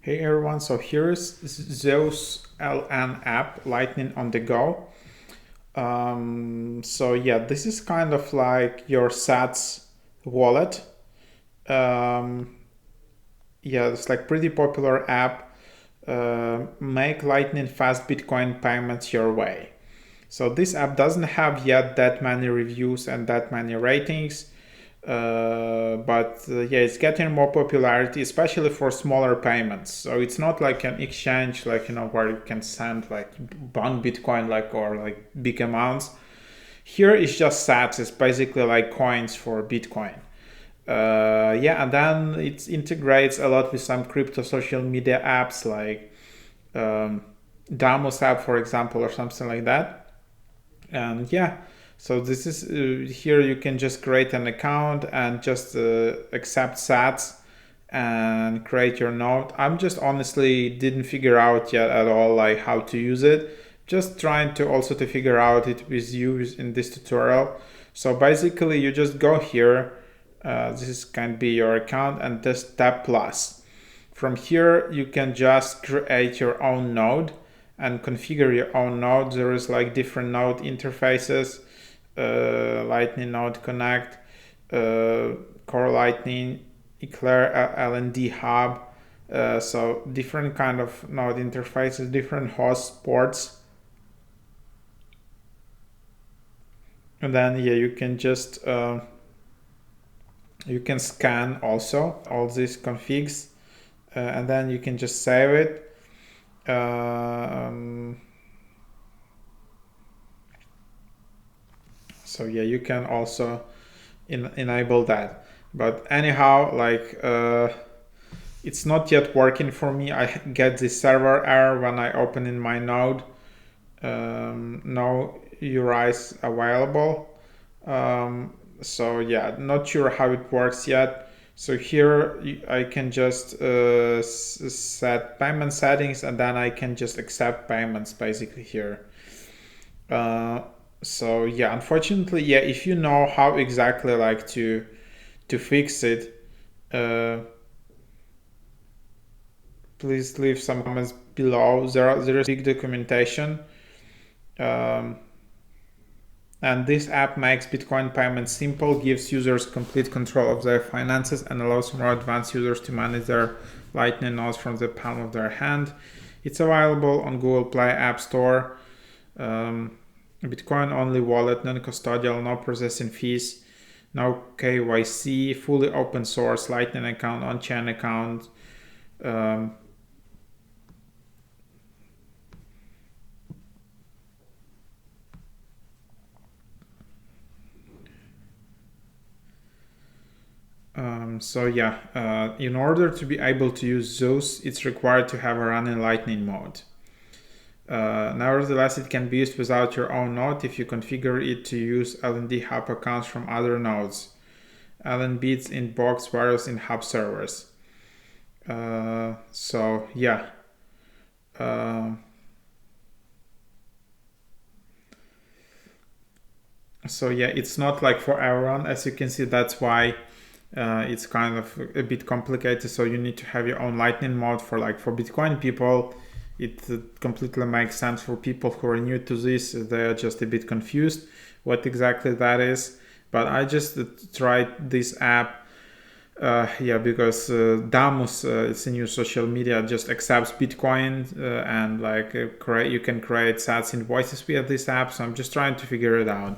Hey everyone, so here's ZEUS LN app, Lightning on the go. So yeah, this is kind of like your Sats wallet. Um, yeah, it's like pretty popular app. Make lightning fast Bitcoin payments your way. So this app doesn't have yet that many reviews and that many ratings. But yeah, it's getting more popularity, especially for smaller payments. So it's not like an exchange, like where you can send like one Bitcoin, or like big amounts. Here it's just Sats. It's basically like coins for Bitcoin. Yeah, and then it integrates a lot with some crypto social media apps like Damos app, for example, or something like that. And yeah, so this is here you can just create an account and just accept Sats and create your node. I'm just honestly didn't figure out yet at all like how to use it. Just trying to also to figure out it with you in this tutorial. So basically you just go here. This can be your account and just tap plus. From here you can just create your own node and configure your own node. There is like different node interfaces, Lightning Node Connect, Core Lightning, Eclair LND Hub. So different kind of node interfaces, different host ports. And then yeah, you can just you can scan also all these configs, and then you can just save it. So yeah, you can also enable that. But anyhow, like it's not yet working for me. I get this server error when I open in my node. No URIs available. So yeah, not sure how it works yet. So here I can just set payment settings, and then I can just accept payments basically here. So yeah, unfortunately, yeah, if you know how exactly like to fix it, please leave some comments below. There is big documentation. And this app makes Bitcoin payments simple, gives users complete control of their finances, and allows more advanced users to manage their Lightning nodes from the palm of their hand. It's available on Google Play App Store. Bitcoin only wallet, non-custodial, no processing fees, no KYC, fully open source, Lightning account, on-chain account. So yeah, in order to be able to use ZEUS, it's required to have a running Lightning mode. Nevertheless, it can be used without your own node if you configure it to use LND Hub accounts from other nodes. LN beats in box various in Hub servers. So yeah. So yeah, it's not like for everyone, as you can see. That's why it's kind of a bit complicated. So you need to have your own Lightning mode for Bitcoin people. It completely makes sense. For people who are new to this, they're just a bit confused what exactly that is. But I just tried this app, yeah, because Damus, it's a new social media, just accepts Bitcoin, and you can create Sats invoices via this app. So I'm just trying to figure it out.